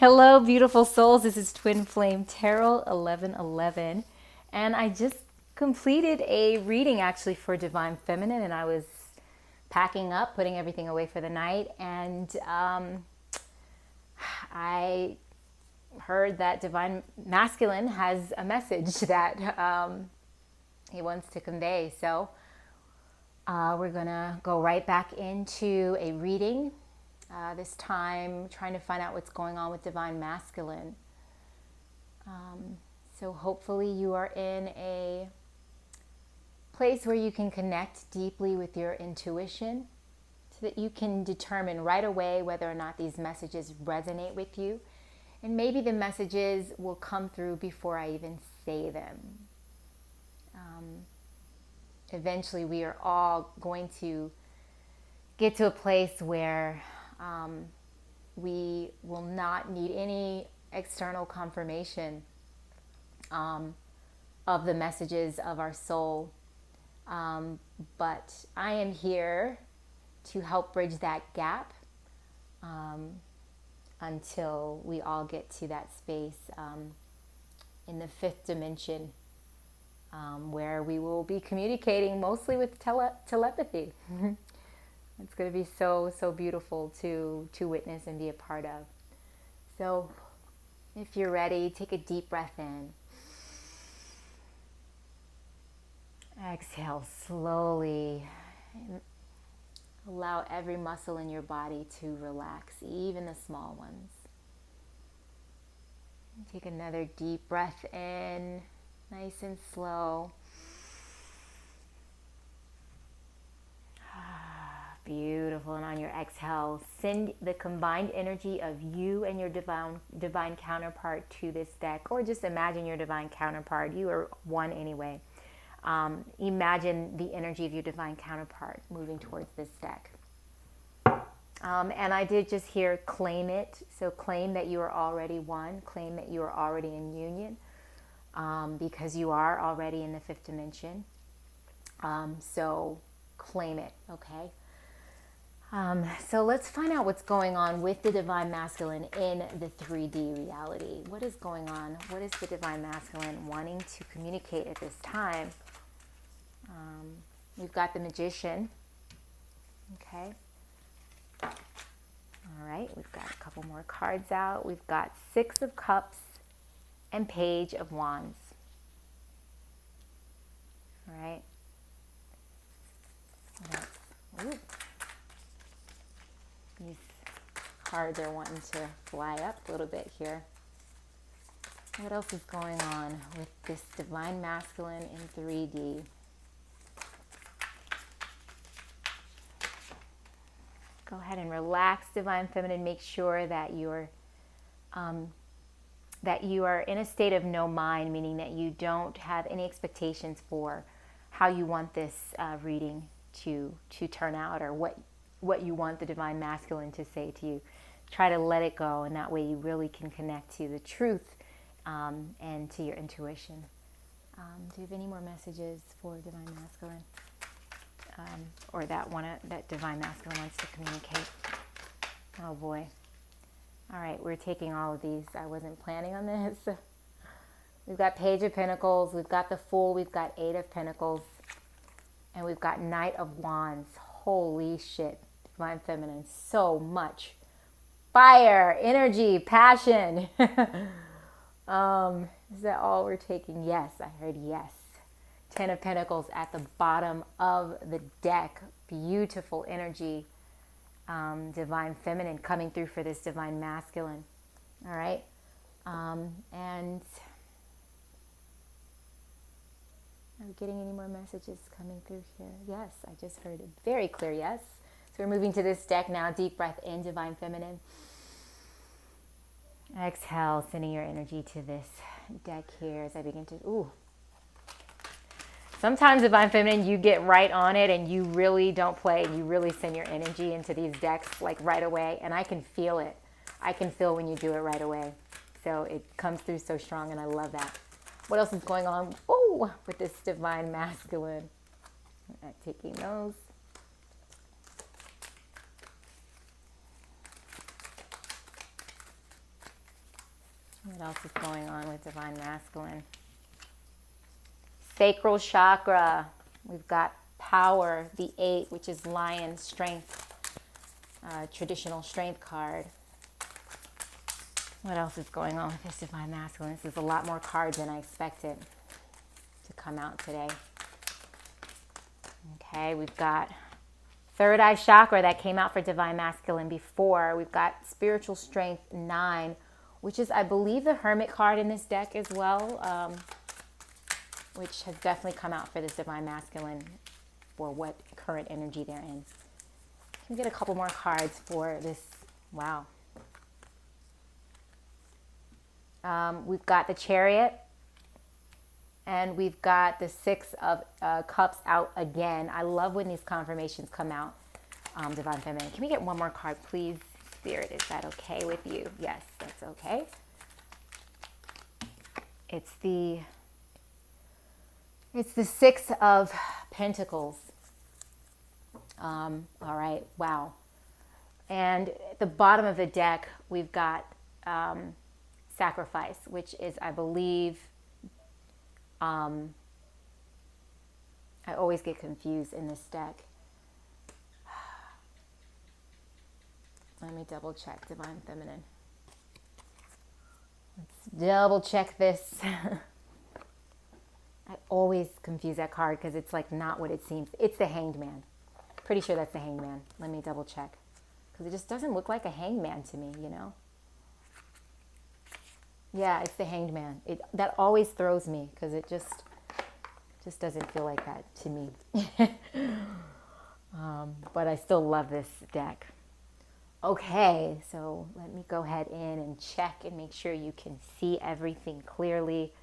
Hello, beautiful souls. This is Twin Flame Tarot 1111. And I just completed a reading actually for Divine Feminine, and I was packing up, putting everything away for the night. And I heard that Divine Masculine has a message that he wants to convey. So we're going to go right back into a reading. This time, trying to find out what's going on with Divine Masculine. So hopefully you are in a place where you can connect deeply with your intuition so that you can determine right away whether or not these messages resonate with you. And maybe the messages will come through before I even say them. Eventually we are all going to get to a place where we will not need any external confirmation of the messages of our soul. But I am here to help bridge that gap until we all get to that space in the fifth dimension where we will be communicating mostly with telepathy. It's going to be so beautiful to witness and be a part of. So if you're ready, take a deep breath in. Exhale slowly. Allow every muscle in your body to relax, even the small ones. Take another deep breath in, nice and slow. Beautiful. And on your exhale, send the combined energy of you and your divine counterpart to this deck, or just imagine your divine counterpart. You are one anyway. Imagine the energy of your divine counterpart moving towards this deck. And I did just hear claim it. So claim that you are already one. Claim that you are already in union, because you are already in the fifth dimension. So claim it, okay? So let's find out what's going on with the Divine Masculine in the 3D reality. What is going on? What is the Divine Masculine wanting to communicate at this time? We've got the Magician. Okay. All right, we've got a couple more cards out. We've got Six of Cups and Page of Wands. All right. Ooh. These cards are wanting to fly up a little bit here. What else is going on with this Divine Masculine in 3D? Go ahead and relax, Divine Feminine. Make sure that you are in a state of no mind, meaning that you don't have any expectations for how you want this reading to turn out, or what you want the Divine Masculine to say to you. Try to let it go, and that way you really can connect to the truth and to your intuition. Do you have any more messages for Divine Masculine? Or that Divine Masculine wants to communicate? Oh boy. All right, we're taking all of these. I wasn't planning on this. We've got Page of Pentacles, we've got the Fool, we've got Eight of Pentacles, and we've got Knight of Wands. Holy shit, Divine Feminine, so much fire, energy, passion. Is that all we're taking? Yes, I heard yes. Ten of Pentacles at the bottom of the deck. Beautiful energy. Divine Feminine coming through for this Divine Masculine. All right. And are we getting any more messages coming through here? Yes, I just heard a very clear yes. So we're moving to this deck now. Deep breath in, Divine Feminine. Exhale, sending your energy to this deck here as I begin to... Ooh. Sometimes, Divine Feminine, you get right on it and you really don't play, and you really send your energy into these decks like right away, and I can feel it. I can feel when you do it right away. So it comes through so strong, and I love that. What else is going on with this Divine Masculine? I'm not taking those. What else is going on with Divine Masculine? Sacral chakra. We've got power, the 8, which is lion, strength, traditional strength card. What else is going on with this Divine Masculine? This is a lot more cards than I expected to come out today. Okay, we've got third eye chakra that came out for Divine Masculine before. We've got spiritual strength 9, which is, I believe, the Hermit card in this deck as well, which has definitely come out for this Divine Masculine for what current energy they're in. Can we get a couple more cards for this? Wow. We've got the Chariot, and we've got the 6 of Cups out again. I love when these confirmations come out, Divine Feminine. Can we get one more card, please? Spirit, is that okay with you? Yes, that's okay. It's the 6 of Pentacles. All right, wow. And at the bottom of the deck, we've got Sacrifice, which is, I believe, I always get confused in this deck. Let me double check, Divine Feminine. Let's double check this. I always confuse that card because it's like not what it seems. It's the Hanged Man. Pretty sure that's the Hanged Man. Let me double check. Because it just doesn't look like a Hanged Man to me, you know? Yeah, it's the Hanged Man. That always throws me because it just doesn't feel like that to me. But I still love this deck. Okay, so let me go ahead in and check and make sure you can see everything clearly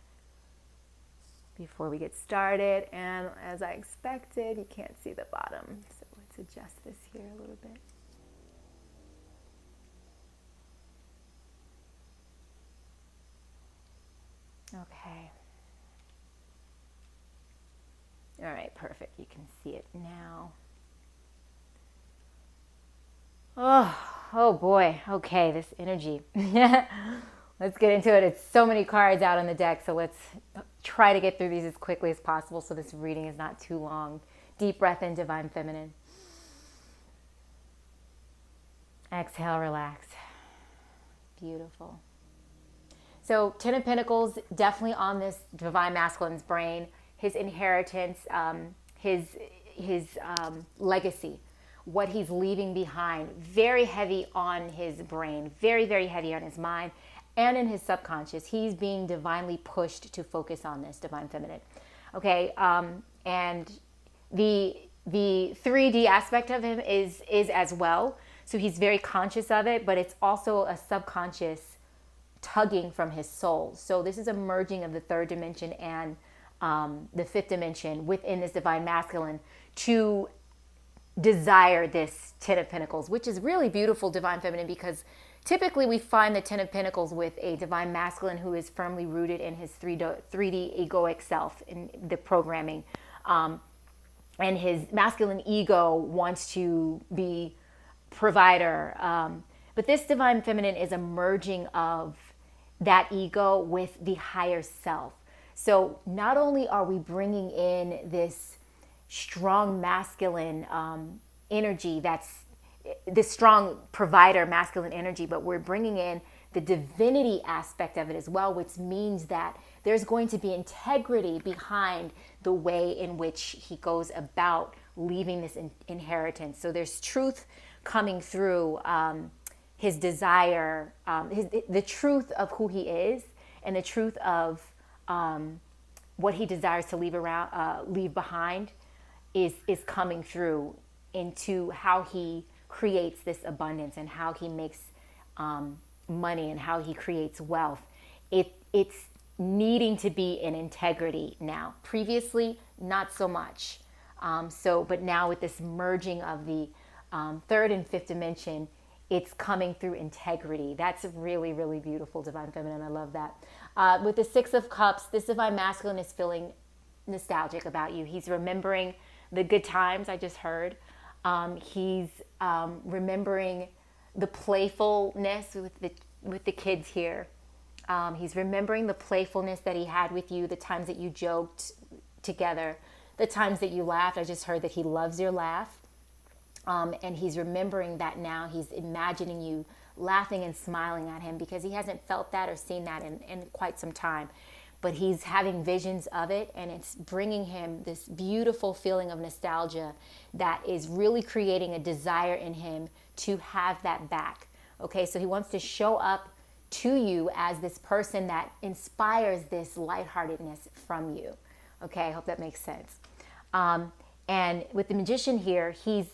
before we get started. And as I expected, you can't see the bottom. So let's adjust this here a little bit. Okay. All right, perfect. You can see it now. Oh boy. Okay, this energy. Let's get into it. It's so many cards out on the deck, so let's try to get through these as quickly as possible so this reading is not too long. Deep breath in, Divine Feminine. Exhale, relax. Beautiful. So 10 of Pentacles, definitely on this Divine Masculine's brain, his inheritance, his legacy, what he's leaving behind, very heavy on his brain, very, very heavy on his mind and in his subconscious. He's being divinely pushed to focus on this, Divine Feminine. Okay, and the 3D aspect of him is as well. So he's very conscious of it, but it's also a subconscious tugging from his soul. So this is a merging of the 3rd dimension and the 5th dimension within this Divine Masculine to desire this 10 of Pentacles, which is really beautiful, Divine Feminine, because typically we find the 10 of Pentacles with a Divine Masculine who is firmly rooted in his 3D egoic self, in the programming. And his masculine ego wants to be provider. But this Divine Feminine is a merging of that ego with the higher self. So not only are we bringing in this strong masculine energy, that's this strong provider masculine energy, but we're bringing in the divinity aspect of it as well, which means that there's going to be integrity behind the way in which he goes about leaving this inheritance. So there's truth coming through, his desire, the truth of who he is, and the truth of what he desires to leave behind is coming through into how he creates this abundance and how he makes money and how he creates wealth. It's needing to be in integrity now. Previously, not so much. But now with this merging of the 3rd and 5th dimension, it's coming through integrity. That's really, really beautiful, Divine Feminine. I love that. With the 6 of Cups, this Divine Masculine is feeling nostalgic about you. He's remembering the good times I just heard. He's remembering the playfulness with the kids here. He's remembering the playfulness that he had with you, the times that you joked together, the times that you laughed. I just heard that he loves your laugh. And he's remembering that now. He's imagining you laughing and smiling at him, because he hasn't felt that or seen that in quite some time. But he's having visions of it, and it's bringing him this beautiful feeling of nostalgia that is really creating a desire in him to have that back. Okay, so he wants to show up to you as this person that inspires this lightheartedness from you. Okay, I hope that makes sense. And with the magician here, he's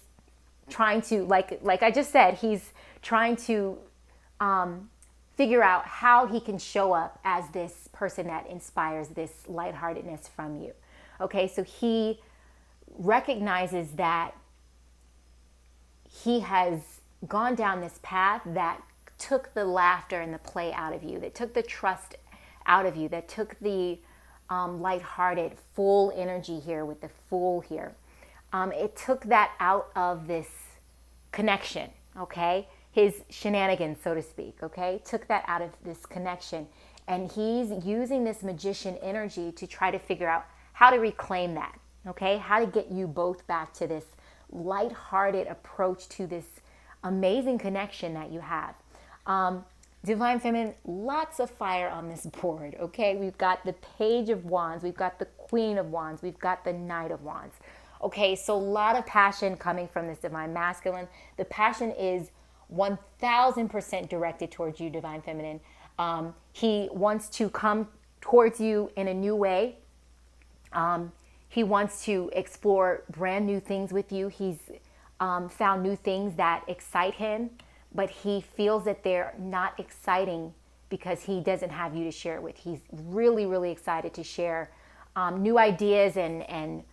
trying to, like I just said, he's trying to figure out how he can show up as this person that inspires this lightheartedness from you. Okay, so he recognizes that he has gone down this path that took the laughter and the play out of you, that took the trust out of you, that took the lighthearted, full energy here with the Fool here. It took that out of this connection, okay? His shenanigans, so to speak, okay? Took that out of this connection. And he's using this magician energy to try to figure out how to reclaim that, okay? How to get you both back to this lighthearted approach to this amazing connection that you have. Divine Feminine, lots of fire on this board, okay? We've got the Page of Wands, we've got the Queen of Wands, we've got the Knight of Wands. Okay, so a lot of passion coming from this Divine Masculine. The passion is 1000% directed towards you, Divine Feminine. He wants to come towards you in a new way. He wants to explore brand new things with you. He's found new things that excite him, but he feels that they're not exciting because he doesn't have you to share it with. He's really, really excited to share new ideas and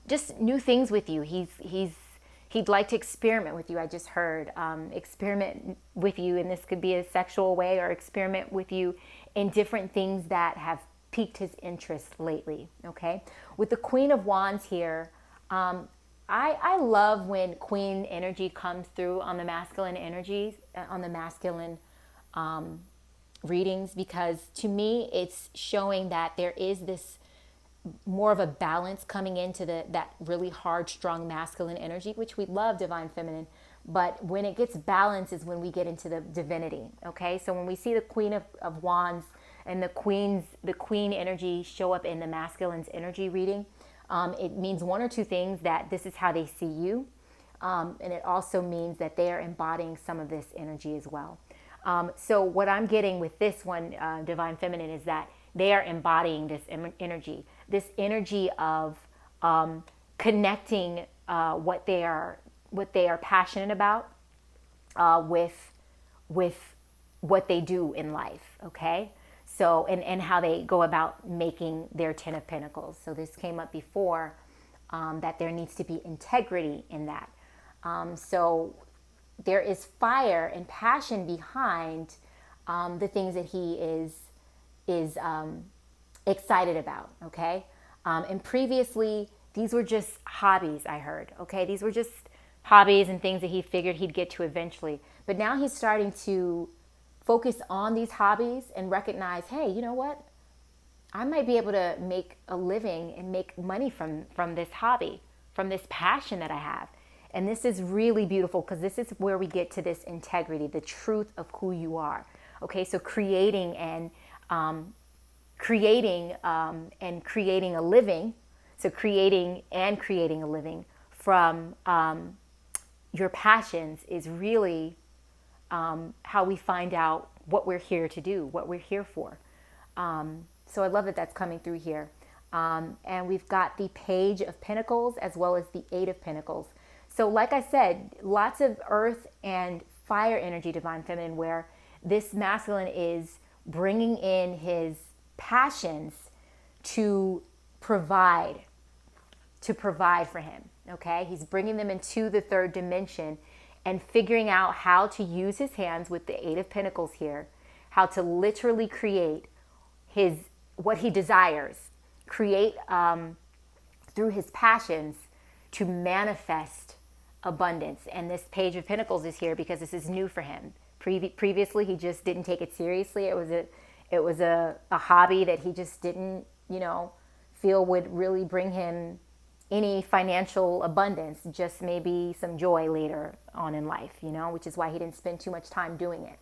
just new things with you. He'd like to experiment with you. I just heard experiment with you, and this could be a sexual way, or experiment with you in different things that have piqued his interest lately. Okay, with the Queen of Wands here, I love when Queen energy comes through on the masculine energies, on the masculine readings, because to me it's showing that there is this more of a balance coming into that really hard, strong masculine energy, which we love, Divine Feminine. But when it gets balanced is when we get into the divinity. Okay, so when we see the Queen of Wands and the Queen energy show up in the masculine's energy reading, it means one or two things: that this is how they see you, and it also means that they are embodying some of this energy as well. So what I'm getting with this one, Divine Feminine, is that they are embodying this energy of connecting what they are passionate about with what they do in life. Okay, so and how they go about making their 10 of Pentacles. So this came up before, that there needs to be integrity in that. So there is fire and passion behind the things that he is excited about, okay? And previously, these were just hobbies, I heard, okay? These were just hobbies and things that he figured he'd get to eventually. But now he's starting to focus on these hobbies and recognize, hey, you know what? I might be able to make a living and make money from this hobby, from this passion that I have. And this is really beautiful, because this is where we get to this integrity, the truth of who you are. Okay, so creating a living. So creating a living from your passions is really how we find out what we're here to do, what we're here for. So I love that that's coming through here. And we've got the Page of Pentacles as well as the Eight of Pentacles. So like I said, lots of earth and fire energy, Divine Feminine, where this masculine is bringing in his passions to provide for him, okay? He's bringing them into the third dimension and figuring out how to use his hands with the Eight of Pentacles here, how to literally create what he desires, create through his passions to manifest abundance. And this Page of Pentacles is here because this is new for him. Previously, he just didn't take it seriously. It was a hobby that he just didn't, feel would really bring him any financial abundance, just maybe some joy later on in life, which is why he didn't spend too much time doing it.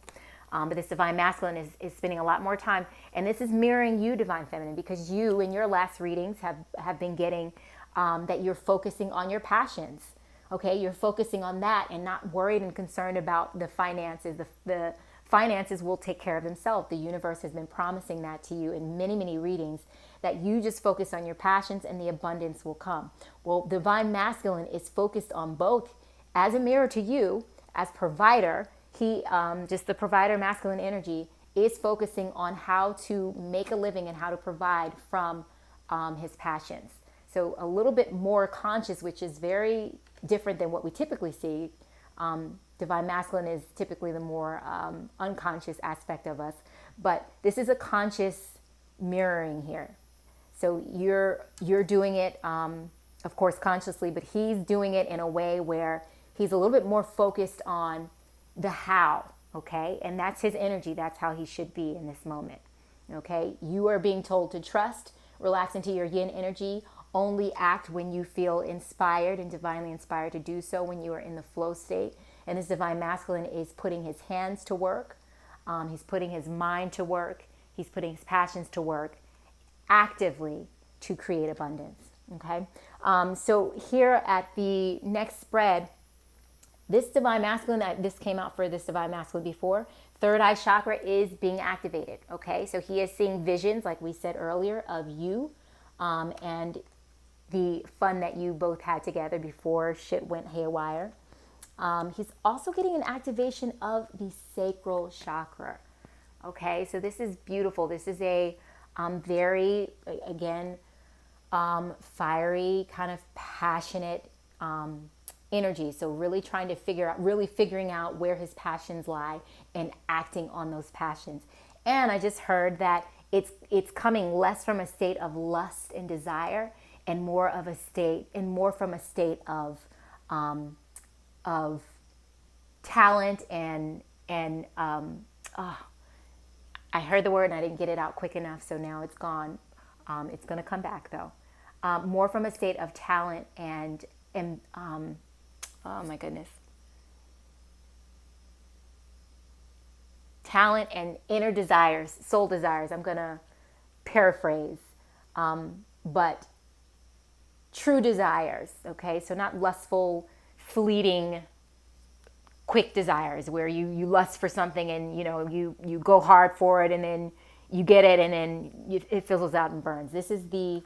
But this divine masculine is spending a lot more time. And this is mirroring you, divine feminine, because you in your last readings have been getting that you're focusing on your passions. Okay, you're focusing on that and not worried and concerned about the finances. The finances will take care of themselves. The universe has been promising that to you in many, many readings, that you just focus on your passions and the abundance will come. Well, divine masculine is focused on both as a mirror to you, as provider. He, just the provider masculine energy, is focusing on how to make a living and how to provide from his passions. So a little bit more conscious, which is very different than what we typically see. Divine masculine is typically the more unconscious aspect of us, but this is a conscious mirroring here. So you're doing it, of course, consciously, but he's doing it in a way where he's a little bit more focused on the how, okay? And that's his energy. That's how he should be in this moment, okay? You are being told to trust, relax into your yin energy, only act when you feel inspired and divinely inspired to do so, when you are in the flow state. And this divine masculine is putting his hands to work. He's putting his mind to work. He's putting his passions to work actively to create abundance, okay? So here at the next spread, this divine masculine, this came out for this divine masculine before, third eye chakra is being activated, okay? So he is seeing visions, like we said earlier, of you and the fun that you both had together before shit went haywire. He's also getting an activation of the sacral chakra, okay? So this is beautiful. This is a very, again, fiery, kind of passionate energy. So really trying to figuring out where his passions lie and acting on those passions. And I just heard that it's coming less from a state of lust and desire and more from a state of talent and I heard the word and I didn't get it out quick enough, so now it's gone. It's going to come back though. More from a state of talent and oh my goodness. Talent and inner desires, soul desires. I'm going to paraphrase. But true desires, okay? So not lustful, fleeting, quick desires where you lust for something and, you go hard for it and then you get it and then it fizzles out and burns. This is the,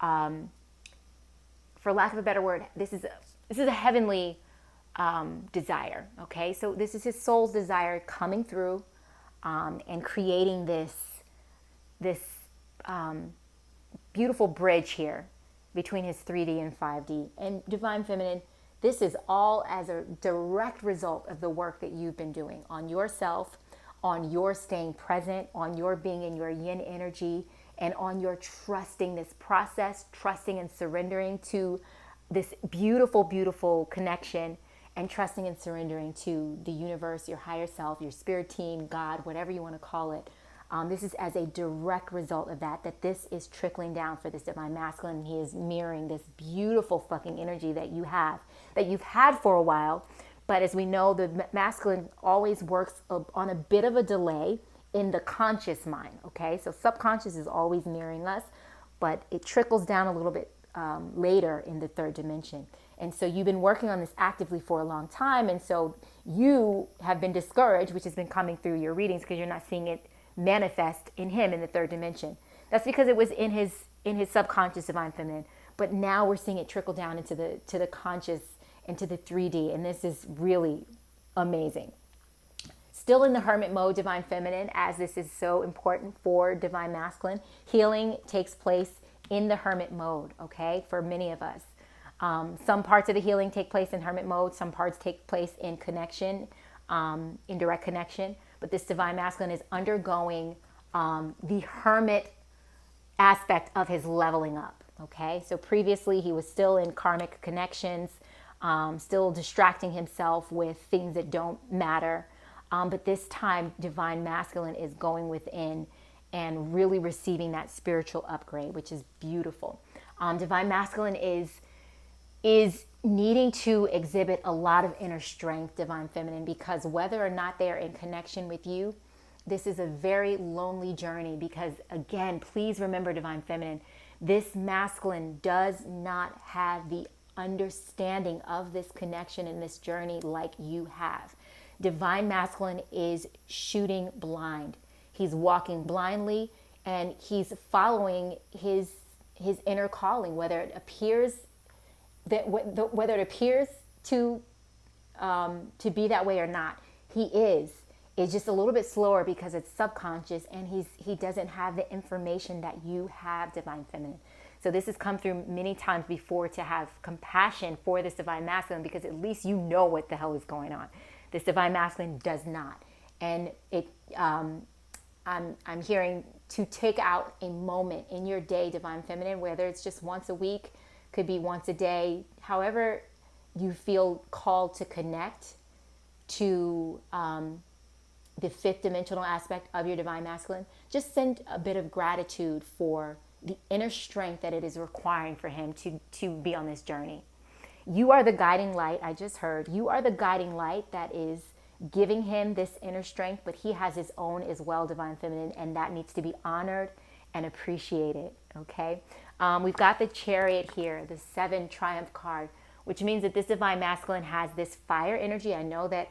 for lack of a better word, this is a heavenly desire, okay? So this is his soul's desire coming through and creating this beautiful bridge here between his 3D and 5D. And divine feminine, this is all as a direct result of the work that you've been doing on yourself, on your staying present, on your being in your yin energy, and on your trusting this process, trusting and surrendering to this beautiful, beautiful connection, and trusting and surrendering to the universe, your higher self, your spirit team, God, whatever you want to call it. This is as a direct result of that this is trickling down for this divine masculine. And he is mirroring this beautiful fucking energy that you have, that you've had for a while. But as we know, the masculine always works on a bit of a delay in the conscious mind, okay? So subconscious is always mirroring us, but it trickles down a little bit later in the third dimension. And so you've been working on this actively for a long time. And so you have been discouraged, which has been coming through your readings because you're not seeing it manifest in him in the third dimension. That's because it was in his subconscious divine feminine. But now we're seeing it trickle down into the conscious, into the 3D. And this is really amazing. Still in the hermit mode, divine feminine, as this is so important for divine masculine. Healing takes place in the hermit mode, okay, for many of us. Some parts of the healing take place in hermit mode. Some parts take place in connection, in direct connection. But this divine masculine is undergoing the hermit aspect of his leveling up, okay? So previously he was still in karmic connections, still distracting himself with things that don't matter. But this time, divine masculine is going within and really receiving that spiritual upgrade, which is beautiful. Divine masculine is needing to exhibit a lot of inner strength, divine feminine, because whether or not they are in connection with you, this is a very lonely journey. Because again, please remember, divine feminine, this masculine does not have the understanding of this connection in this journey like you have. Divine masculine is shooting blind. He's walking blindly, and he's following his inner calling, whether it appears to be that way or not. He is. It's just a little bit slower because it's subconscious, and he doesn't have the information that you have, divine feminine. So this has come through many times before, to have compassion for this divine masculine, because at least you know what the hell is going on. This divine masculine does not. And I'm hearing to take out a moment in your day, divine feminine, whether it's just once a week, could be once a day, however you feel called to connect to the fifth dimensional aspect of your divine masculine. Just send a bit of gratitude for the inner strength that it is requiring for him to be on this journey. You are the guiding light. I just heard you are the guiding light that is giving him this inner strength, but he has his own as well, divine feminine, and that needs to be honored and appreciated. Okay, we've got the Chariot here, the 7 Triumph card, which means that this divine masculine has this fire energy. I know that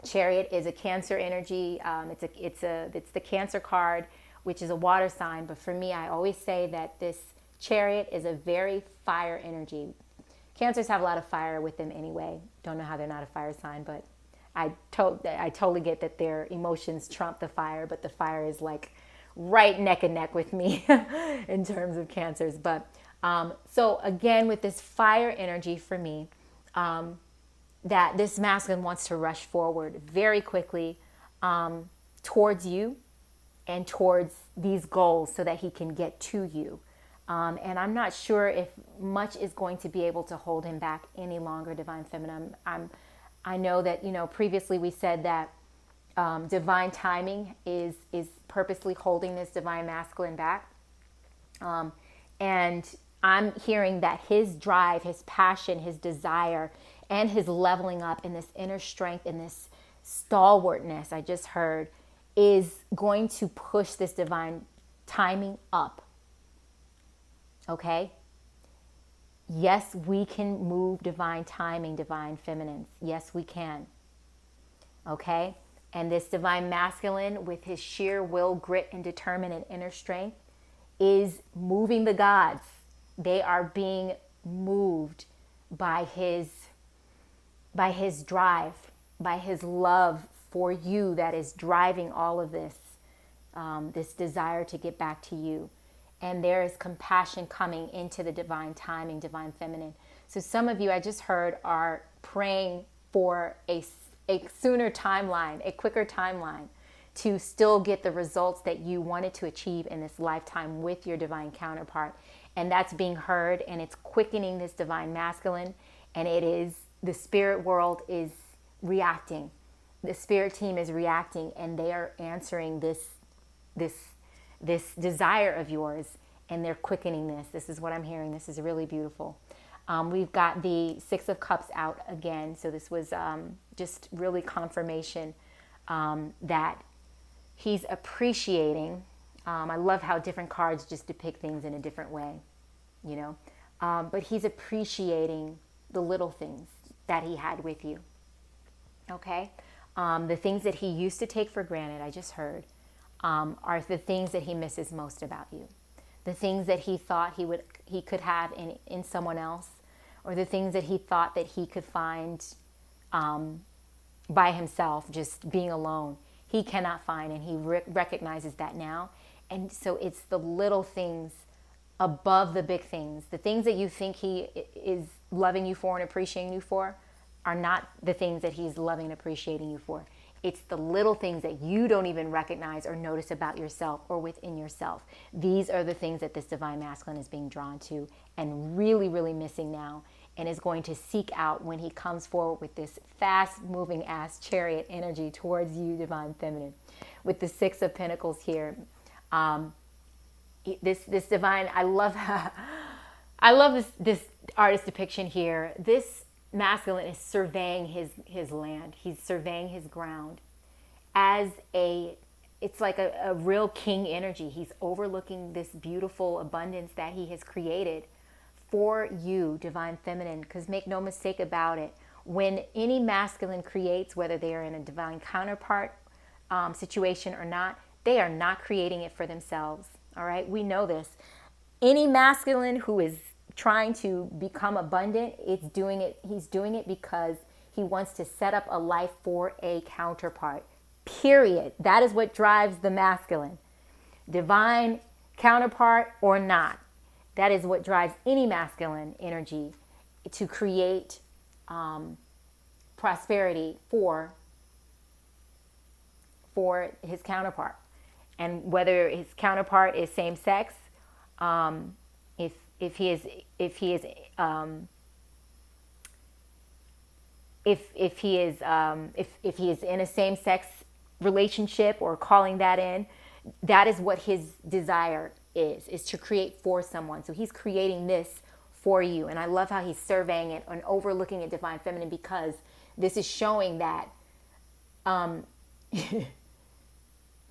Chariot is a Cancer energy. It's the Cancer card, which is a water sign. But for me, I always say that this Chariot is a very fire energy. Cancers have a lot of fire with them anyway. Don't know how they're not a fire sign, but I totally get that their emotions trump the fire, but the fire is like right neck and neck with me in terms of Cancers. But so again, with this fire energy for me, that this masculine wants to rush forward very quickly towards you and towards these goals so that he can get to you. And I'm not sure if much is going to be able to hold him back any longer, divine feminine. I know that, previously we said that divine timing is purposely holding this divine masculine back. And I'm hearing that his drive, his passion, his desire, and his leveling up in this inner strength and this stalwartness I just heard is going to push this divine timing up. Okay? Yes, we can move divine timing, divine feminines. Yes, we can. Okay? And this divine masculine, with his sheer will, grit, and determined and inner strength, is moving the gods. They are being moved by his drive, by his love for you that is driving all of this, this desire to get back to you. And there is compassion coming into the divine timing, divine feminine. So some of you, I just heard, are praying for a sooner timeline, a quicker timeline, to still get the results that you wanted to achieve in this lifetime with your divine counterpart. And that's being heard, and it's quickening this divine masculine. And it is, the spirit world is reacting. The spirit team is reacting, and they are answering this desire of yours, and they're quickening this. This is what I'm hearing. This is really beautiful. We've got the 6 of Cups out again. So this was just really confirmation that he's appreciating. I love how different cards just depict things in a different way, but he's appreciating the little things that he had with you. Okay? The things that he used to take for granted, I just heard, are the things that he misses most about you. The things that he thought he could have in someone else, or the things that he thought that he could find by himself, just being alone, he cannot find, and he recognizes that now. And so it's the little things above the big things. The things that you think he is loving you for and appreciating you for are not the things that he's loving and appreciating you for. It's the little things that you don't even recognize or notice about yourself or within yourself. These are the things that this divine masculine is being drawn to and really, really missing now. and is going to seek out when he comes forward with this fast moving ass chariot energy towards you, divine feminine. With the Six of Pentacles here, this divine, I love this artist depiction here. This masculine is surveying his land. He's surveying his ground as it's like a real king energy. He's overlooking this beautiful abundance that he has created for you, divine feminine. Because make no mistake about it, when any masculine creates, whether they are in a divine counterpart situation or not, they are not creating it for themselves. All right, we know this. Any masculine who is trying to become abundant, he's doing it because he wants to set up a life for a counterpart. Period. That is what drives the masculine. Divine counterpart or not. That is what drives any masculine energy to create prosperity for his counterpart. And whether his counterpart is same sex, if he is in a same sex relationship or calling that in, that is what his desire is to create for someone. So he's creating this for you. And I love how he's surveying it and overlooking it, divine feminine, because this is showing that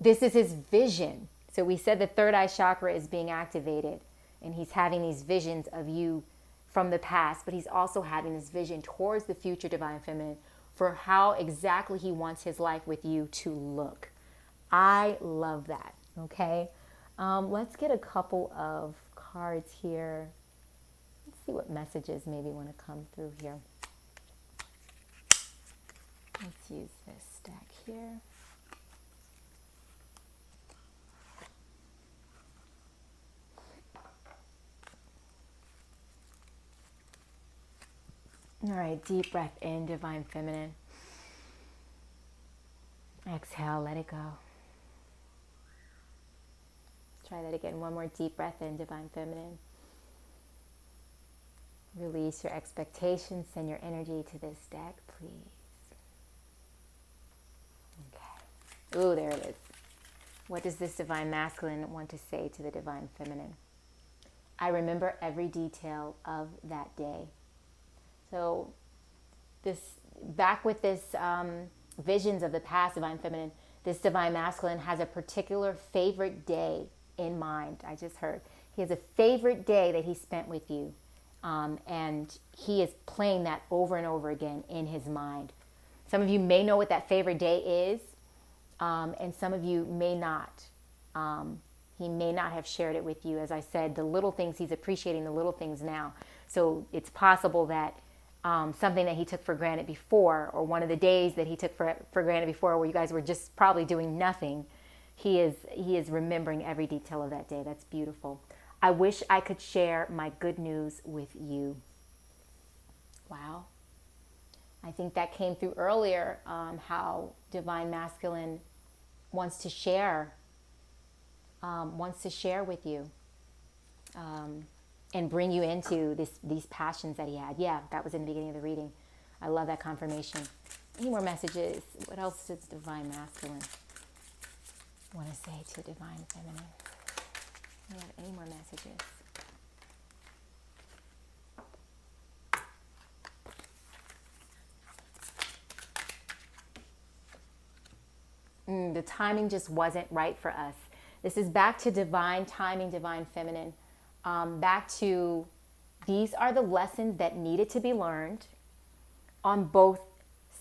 this is his vision. So we said the third eye chakra is being activated, and he's having these visions of you from the past, but he's also having this vision towards the future, divine feminine, for how exactly he wants his life with you to look. I love that. Okay. Let's get a couple of cards here. Let's see what messages maybe want to come through here. Let's use this stack here. All right, deep breath in, divine feminine. Exhale, let it go. Try that again. One more deep breath in, divine feminine. Release your expectations. Send your energy to this deck, please. Okay. Ooh, there it is. What does this divine masculine want to say to the divine feminine? I remember every detail of that day. So back with this visions of the past, divine feminine, this divine masculine has a particular favorite day in mind. I just heard. He has a favorite day that he spent with you. And he is playing that over and over again in his mind. Some of you may know what that favorite day is, and some of you may not. He may not have shared it with you. As I said, the little things, he's appreciating the little things now. So it's possible that something that he took for granted before, or one of the days that he took for granted before, where you guys were just probably doing nothing, he is remembering every detail of that day. That's beautiful. I wish I could share my good news with you. Wow. I think that came through earlier, how divine masculine wants to share with you, and bring you into these passions that he had. Yeah, that was in the beginning of the reading. I love that confirmation. Any more messages? What else does divine masculine want to say to divine feminine? Do you have any more messages? The timing just wasn't right for us. This is back to divine timing, divine feminine. Back to, these are the lessons that needed to be learned on both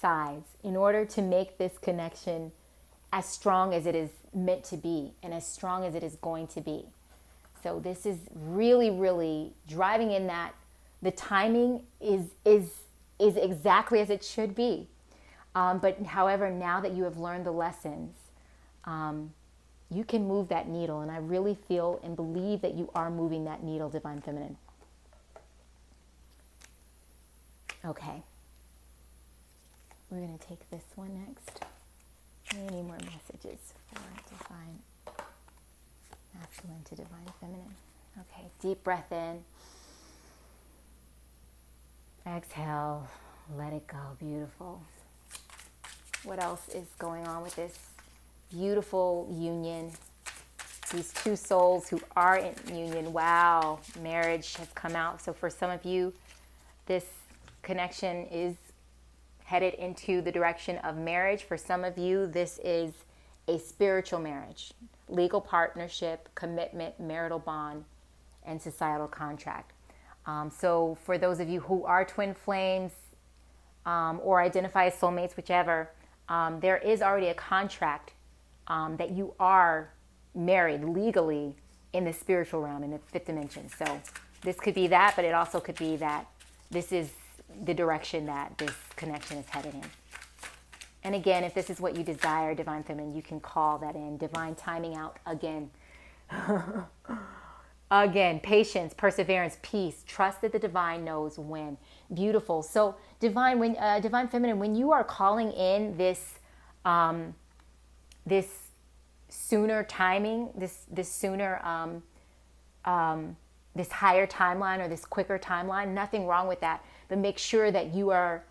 sides in order to make this connection as strong as it is meant to be and as strong as it is going to be. So this is really, really driving in that the timing is exactly as it should be. But however, now that you have learned the lessons, you can move that needle. And I really feel and believe that you are moving that needle, divine feminine. Okay. We're going to take this one next. Any more messages for divine masculine to divine feminine? Okay, deep breath in. Exhale, let it go. Beautiful. What else is going on with this beautiful union? These two souls who are in union. Wow, marriage has come out. So for some of you, this connection is headed into the direction of marriage. For some of you, this is a spiritual marriage, legal partnership, commitment, marital bond, and societal contract. So for those of you who are twin flames or identify as soulmates, whichever, there is already a contract that you are married legally in the spiritual realm, in the fifth dimension. So this could be that, but it also could be that this is the direction that this connection is headed in. And again, if this is what you desire, Divine Feminine, you can call that in. Divine timing out again. Again, patience, perseverance, peace. Trust that the divine knows when. Beautiful. So Divine Feminine, when you are calling in this this sooner timing, this sooner this higher timeline or this quicker timeline, nothing wrong with that. But make sure that you are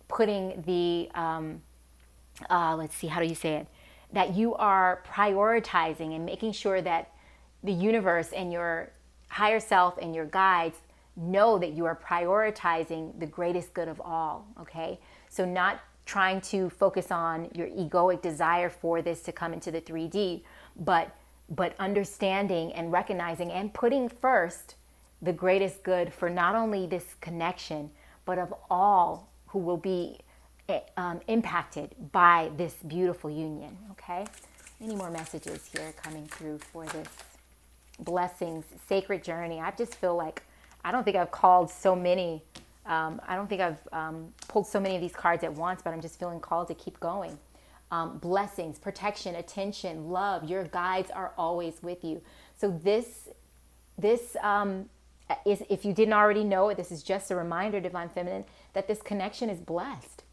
putting the let's see, how do you say it? That you are prioritizing and making sure that the universe and your higher self and your guides know that you are prioritizing the greatest good of all, okay? So not trying to focus on your egoic desire for this to come into the 3D, but understanding and recognizing and putting first the greatest good for not only this connection, but of all who will be impacted by this beautiful union, okay? Any more messages here coming through for this? Blessings, sacred journey. I just feel like, I don't think I've called so many, I don't think I've pulled so many of these cards at once, but I'm just feeling called to keep going. Blessings, protection, attention, love. Your guides are always with you. So this is, if you didn't already know it, this is just a reminder, Divine Feminine, that this connection is blessed.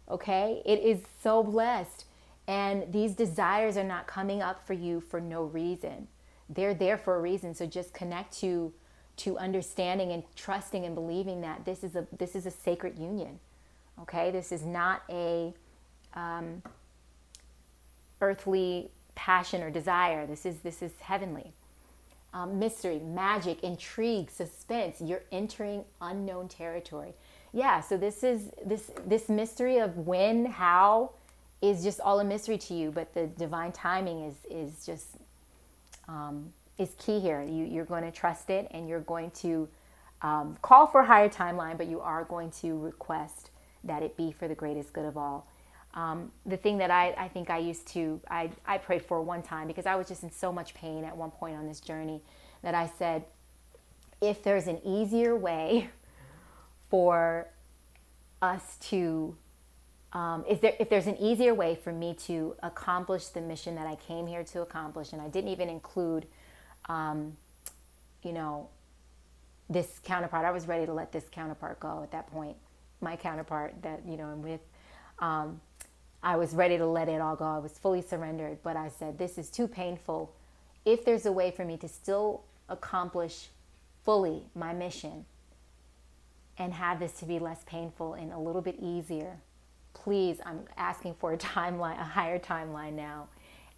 Okay? It is so blessed. And these desires are not coming up for you for no reason. They're there for a reason. So just connect to understanding and trusting and believing that this is a sacred union. Okay? This is not a earthly passion or desire. This is heavenly. Mystery, magic, intrigue, suspense. You're entering unknown territory. Yeah, so this mystery of when, how, is just all a mystery to you. But the divine timing is just is key here. You're going to trust it, and you're going to call for a higher timeline, but you are going to request that it be for the greatest good of all. The thing that I think I prayed for one time, because I was just in so much pain at one point on this journey, that I said, if there's an easier way for us to, if there's an easier way for me to accomplish the mission that I came here to accomplish, and I didn't even include, this counterpart. I was ready to let this counterpart go at that point. My counterpart that, I'm with, I was ready to let it all go. I was fully surrendered, but I said, this is too painful. If there's a way for me to still accomplish fully my mission and have this to be less painful and a little bit easier, please, I'm asking for a timeline, a higher timeline now.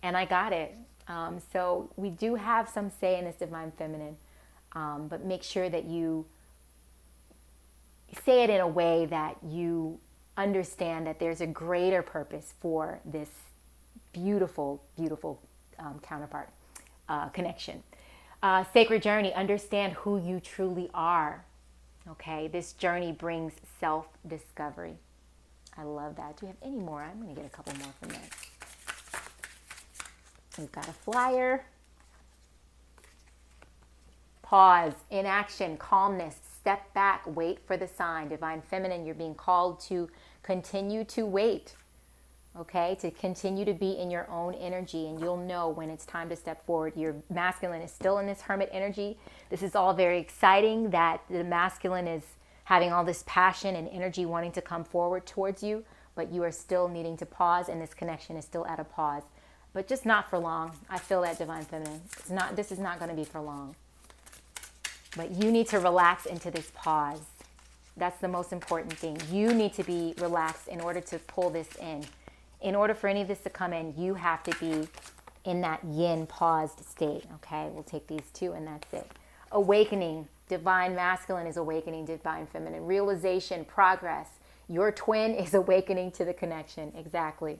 And I got it. So we do have some say in this Divine Feminine, but make sure that you say it in a way that you understand that there's a greater purpose for this beautiful, beautiful counterpart connection. Sacred journey, understand who you truly are. Okay, this journey brings self-discovery. I love that. Do you have any more? I'm going to get a couple more from this. We've got a flyer. Pause, inaction, calmness, step back, wait for the sign. Divine Feminine, you're being called to continue to wait, okay? To continue to be in your own energy, and you'll know when it's time to step forward. Your masculine is still in this hermit energy. This is all very exciting that the masculine is having all this passion and energy wanting to come forward towards you, but you are still needing to pause, and this connection is still at a pause. But just not for long. I feel that, Divine Feminine. This is not going to be for long. But you need to relax into this pause. That's the most important thing. You need to be relaxed in order to pull this in. In order for any of this to come in, you have to be in that yin paused state. Okay, we'll take these two and that's it. Awakening, divine masculine is awakening divine feminine. Realization, progress. Your twin is awakening to the connection. Exactly.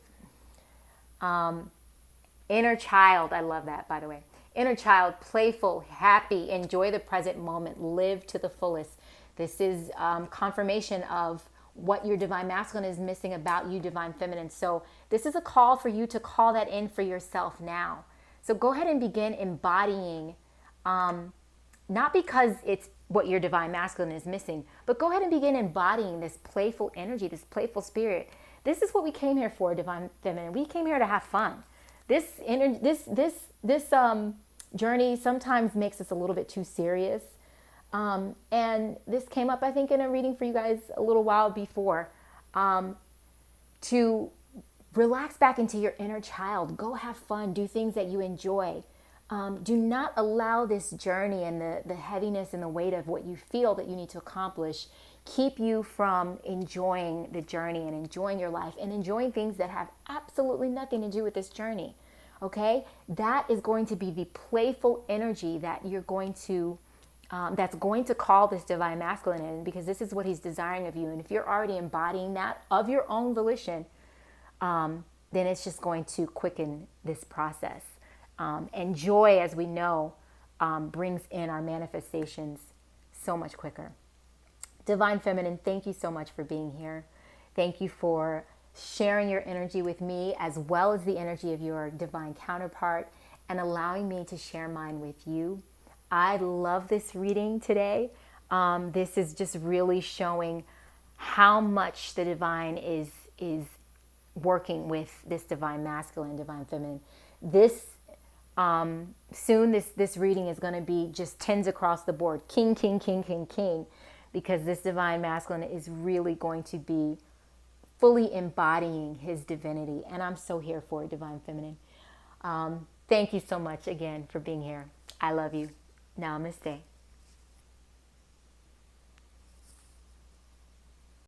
Inner child, I love that, by the way. Inner child, playful, happy, enjoy the present moment, live to the fullest. This is confirmation of what your divine masculine is missing about you, divine feminine. So this is a call for you to call that in for yourself now. So go ahead and begin embodying, not because it's what your divine masculine is missing, but go ahead and begin embodying this playful energy, this playful spirit. This is what we came here for, divine feminine. We came here to have fun. This journey sometimes makes us a little bit too serious. And this came up, I think, in a reading for you guys a little while before, to relax back into your inner child. Go have fun. Do things that you enjoy. Do not allow this journey and the heaviness and the weight of what you feel that you need to accomplish keep you from enjoying the journey and enjoying your life and enjoying things that have absolutely nothing to do with this journey. Okay? That is going to be the playful energy that you're going to that's going to call this divine masculine in, because this is what he's desiring of you. And if you're already embodying that of your own volition, then it's just going to quicken this process. And joy, as we know, brings in our manifestations so much quicker. Divine feminine, thank you so much for being here. Thank you for sharing your energy with me, as well as the energy of your divine counterpart, and allowing me to share mine with you. I love this reading today. This is just really showing how much the divine is working with this divine masculine, divine feminine. This soon this reading is going to be just tens across the board. King, king, king, king, king. Because this divine masculine is really going to be fully embodying his divinity. And I'm so here for it, divine feminine. Thank you so much again for being here. I love you. Namaste.